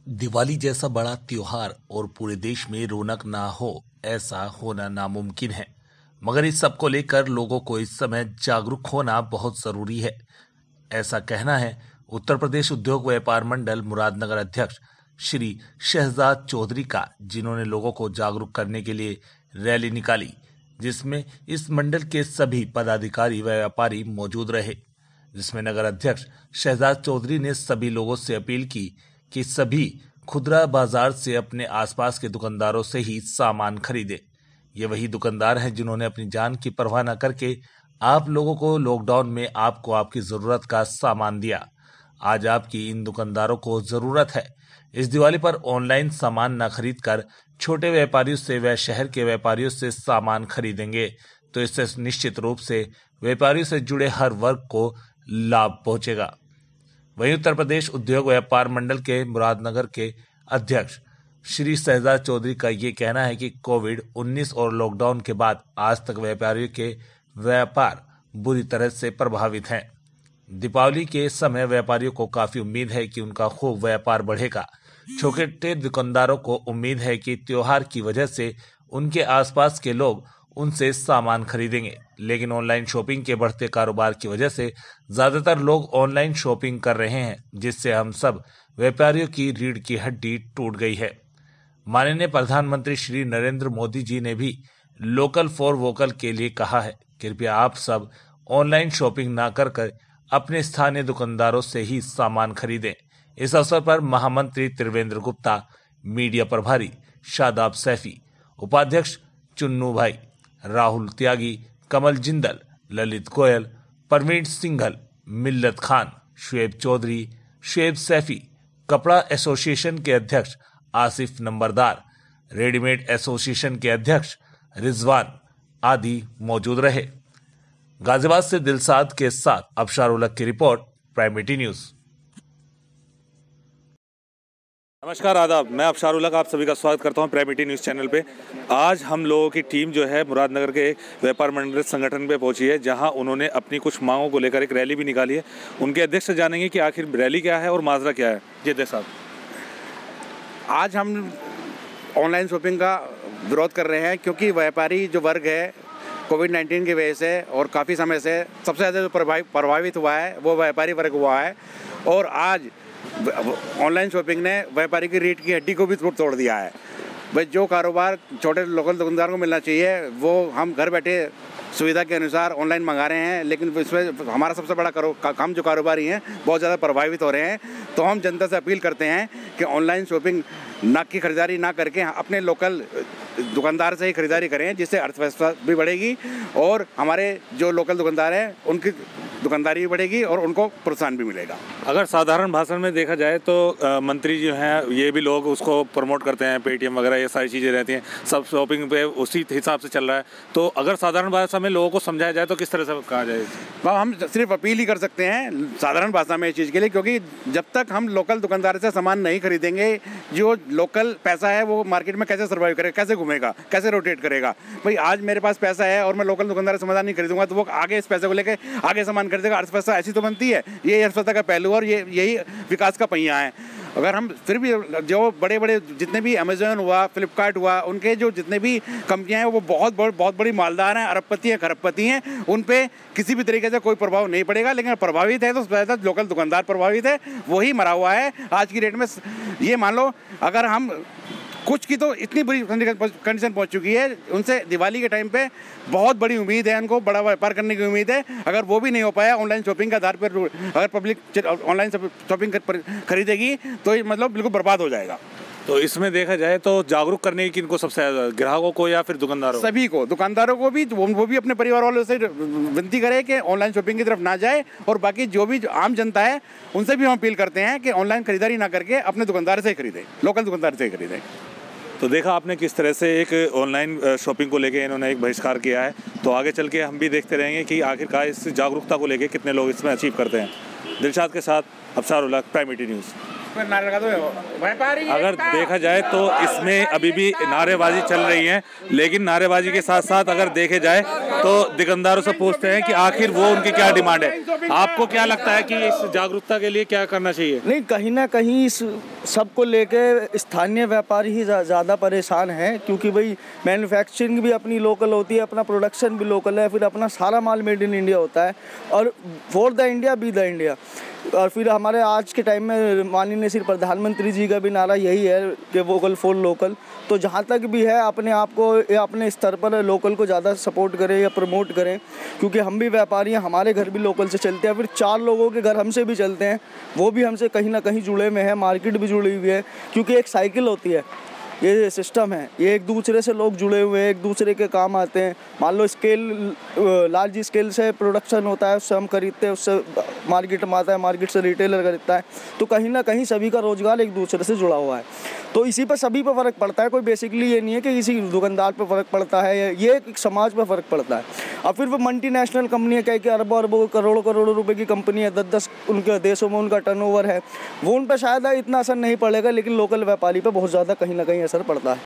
दिवाली जैसा बड़ा त्योहार और पूरे देश में रौनक ना हो, ऐसा होना नामुमकिन है। मगर इस सब को लेकर लोगों को इस समय जागरूक होना बहुत जरूरी है। ऐसा कहना है उत्तर प्रदेश उद्योग व्यापार मंडल मुरादनगर अध्यक्ष श्री शहजाद चौधरी का, जिन्होंने लोगों को जागरूक करने के लिए रैली निकाली, जिसमें इस मंडल के सभी पदाधिकारी व व्यापारी मौजूद रहे। जिसमें नगर अध्यक्ष शहजाद चौधरी ने सभी लोगों से अपील की कि सभी खुदरा बाजार से अपने आसपास के दुकानदारों से ही सामान खरीदें। ये वही दुकानदार हैं जिन्होंने अपनी जान की परवाह न करके आप लोगों को लॉकडाउन में आपको आपकी जरूरत का सामान दिया। आज आपकी इन दुकानदारों को जरूरत है। इस दिवाली पर ऑनलाइन सामान न खरीद कर छोटे व्यापारियों से व शहर के व्यापारियों से सामान खरीदेंगे तो इससे निश्चित रूप से व्यापारियों से जुड़े हर वर्ग को लाभ पहुंचेगा। वहीं उत्तर प्रदेश उद्योग व्यापार मंडल के मुरादनगर के अध्यक्ष श्री शहजाद चौधरी का ये कहना है कि कोविड-19 और लॉकडाउन के बाद आज तक व्यापारियों के व्यापार बुरी तरह से प्रभावित हैं। दीपावली के समय व्यापारियों को काफी उम्मीद है कि उनका खूब व्यापार बढ़ेगा। छोटे दुकानदारों को उम्मीद है कि त्योहार की वजह से उनके आसपास के लोग उनसे सामान खरीदेंगे, लेकिन ऑनलाइन शॉपिंग के बढ़ते कारोबार की वजह से ज्यादातर लोग ऑनलाइन शॉपिंग कर रहे हैं, जिससे हम सब व्यापारियों की रीढ़ की हड्डी टूट गई है। माननीय प्रधानमंत्री श्री नरेंद्र मोदी जी ने भी लोकल फॉर वोकल के लिए कहा है। कृपया आप सब ऑनलाइन शॉपिंग ना कर अपने स्थानीय दुकानदारों से ही सामान खरीदें। इस अवसर पर महामंत्री त्रिवेंद्र गुप्ता, मीडिया प्रभारी शादाब सैफी, उपाध्यक्ष चुन्नू भाई, राहुल त्यागी, कमल जिंदल, ललित गोयल, परवीन सिंघल, मिल्लत खान, शुएब चौधरी, शुएब सैफी, कपड़ा एसोसिएशन के अध्यक्ष आसिफ नंबरदार, रेडीमेड एसोसिएशन के अध्यक्ष रिजवान आदि मौजूद रहे। गाजियाबाद से दिलसाद के साथ अबशार उलग की रिपोर्ट, प्राइम न्यूज। नमस्कार, आदाब। मैं अबशार उलग आप सभी का स्वागत करता हूं प्राइम न्यूज़ चैनल पे। आज हम लोगों की टीम जो है मुरादनगर के व्यापार मंडल संगठन पे पहुंची है, जहां उन्होंने अपनी कुछ मांगों को लेकर एक रैली भी निकाली है। उनके अध्यक्ष से जानेंगे कि आखिर रैली क्या है और माजरा क्या है। जी अध्यक्ष साहब, आज हम ऑनलाइन शॉपिंग का विरोध कर रहे हैं क्योंकि व्यापारी जो वर्ग है कोविड-19 की वजह से और काफ़ी समय से सबसे ज़्यादा जो प्रभावित हुआ है वो व्यापारी वर्ग हुआ है। और आज ऑनलाइन शॉपिंग ने व्यापारी की रीढ़ की हड्डी को भी तोड़ दिया है। भाई, जो कारोबार छोटे लोकल दुकानदार को मिलना चाहिए वो हम घर बैठे सुविधा के अनुसार ऑनलाइन मंगा रहे हैं, लेकिन इसमें हमारा सबसे बड़ा हम जो कारोबारी हैं बहुत ज़्यादा प्रभावित हो रहे हैं। तो हम जनता से अपील करते हैं कि ऑनलाइन शॉपिंग की खरीदारी ना करके अपने लोकल दुकानदार से ही खरीदारी करें, जिससे अर्थव्यवस्था भी बढ़ेगी और हमारे जो लोकल दुकानदार हैं उनकी दुकानदारी भी बढ़ेगी और उनको प्रोत्साहन भी मिलेगा। अगर साधारण भाषण में देखा जाए तो मंत्री जो हैं ये भी लोग उसको प्रमोट करते हैं, पेटीएम वगैरह ये सारी चीज़ें रहती हैं, सब शॉपिंग पे उसी हिसाब से चल रहा है। तो अगर साधारण भाषा में लोगों को समझाया जाए तो किस तरह से कहा जाए? हम सिर्फ अपील ही कर सकते हैं साधारण भाषा में इस चीज़ के लिए, क्योंकि जब तक हम लोकल दुकानदार से सामान नहीं खरीदेंगे, जो लोकल पैसा है वो मार्केट में कैसे सर्वाइव करेगा, कैसे घूमेगा, कैसे रोटेट करेगा। भाई, आज मेरे पास पैसा है और मैं लोकल दुकानदार से सामान नहीं खरीदूंगा तो वो आगे इस पैसे को लेकर आगे सामान खरीदेगा। अर्थव्यवस्था ऐसी तो बनती है, ये अर्थव्यवस्था का पहलू और यही विकास का पहिया है। अगर हम फिर भी जो बड़े बड़े जितने भी अमेजोन हुआ, फ्लिपकार्ट हुआ, उनके जो जितने भी कंपनियां हैं वो बहुत बड़ी मालदार हैं, अरबपति हैं, खरबपति हैं, उन पे किसी भी तरीके से कोई प्रभाव नहीं पड़ेगा। लेकिन प्रभावित है तो ज़्यादा लोकल दुकानदार प्रभावित है, वही मरा हुआ है आज की डेट में। ये मान लो अगर हम कुछ की तो इतनी बुरी कंडीशन पहुंच चुकी है, उनसे दिवाली के टाइम पे बहुत बड़ी उम्मीद है, उनको बड़ा व्यापार करने की उम्मीद है। अगर वो भी नहीं हो पाया ऑनलाइन शॉपिंग के आधार पर, अगर पब्लिक ऑनलाइन शॉपिंग खरीदेगी तो ये मतलब बिल्कुल बर्बाद हो जाएगा। तो इसमें देखा जाए तो जागरूक करने की इनको सबसे ज़्यादा ग्राहकों को या फिर दुकानदारों? सभी को, दुकानदारों को भी, वो भी अपने परिवार वालों से विनती करें कि ऑनलाइन शॉपिंग की तरफ ना जाए, और बाकी जो भी आम जनता है उनसे भी हम अपील करते हैं कि ऑनलाइन खरीदारी ना करके अपने दुकानदार से ही खरीदें, लोकल दुकानदार से ही खरीदें। तो देखा आपने किस तरह से एक ऑनलाइन शॉपिंग को लेके इन्होंने एक बहिष्कार किया है। तो आगे चल के हम भी देखते रहेंगे कि आखिरकार इस जागरूकता को लेके कितने लोग इसमें अचीव करते हैं। दिलशाद के साथ अबशार उलग, प्राइम न्यूज़। पे नारे लगा दो व्यापारी। अगर देखा जाए तो इसमें अभी भी नारेबाजी चल रही है, लेकिन नारेबाजी के साथ साथ अगर देखे जाए तो दुकानदारों से पूछते हैं कि आखिर वो उनकी क्या डिमांड है। आपको क्या लगता है कि इस जागरूकता के लिए क्या करना चाहिए? नहीं, कहीं ना कहीं इस सबको लेके स्थानीय व्यापारी ही ज़्यादा परेशान हैं, क्योंकि भाई मैन्युफैक्चरिंग भी अपनी लोकल होती है, अपना प्रोडक्शन भी लोकल है, फिर अपना सारा माल मेड इन इंडिया होता है, और for the India be the India. और फिर हमारे आज के टाइम में माननीय श्री प्रधानमंत्री जी का भी नारा यही है कि वोकल फॉर लोकल। तो जहाँ तक भी है अपने आप को या अपने स्तर पर लोकल को ज़्यादा सपोर्ट करें या प्रमोट करें, क्योंकि हम भी व्यापारी हैं, हमारे घर भी लोकल से चलते हैं, फिर 4 लोगों के घर हमसे भी चलते हैं, वो भी हमसे कहीं ना कहीं जुड़े हुए हैं, मार्केट भी जुड़ी हुई है, क्योंकि एक साइकिल होती है, ये सिस्टम है, ये एक दूसरे से लोग जुड़े हुए हैं, एक दूसरे के काम आते हैं। मान लो लार्ज स्केल से प्रोडक्शन होता है, उससे हम खरीदते हैं, उससे मार्केट में आता है, मार्केट से रिटेलर खरीदता है, तो कहीं ना कहीं सभी का रोजगार एक दूसरे से जुड़ा हुआ है। तो इसी पर सभी पर फ़र्क पड़ता है, कोई बेसिकली ये नहीं है कि किसी दुकानदार पर फ़र्क पड़ता है, ये एक समाज पर फ़र्क पड़ता है। और फिर वो मल्टीनेशनल कंपनी है, कह के अरबों अरबों करोड़ों रुपए की कंपनी है, 10-10 उनके देशों में उनका टर्नओवर है, वो उन पर शायद इतना असर नहीं पड़ेगा, लेकिन लोकल व्यापारी पर बहुत ज़्यादा कहीं ना कहीं असर पड़ता है।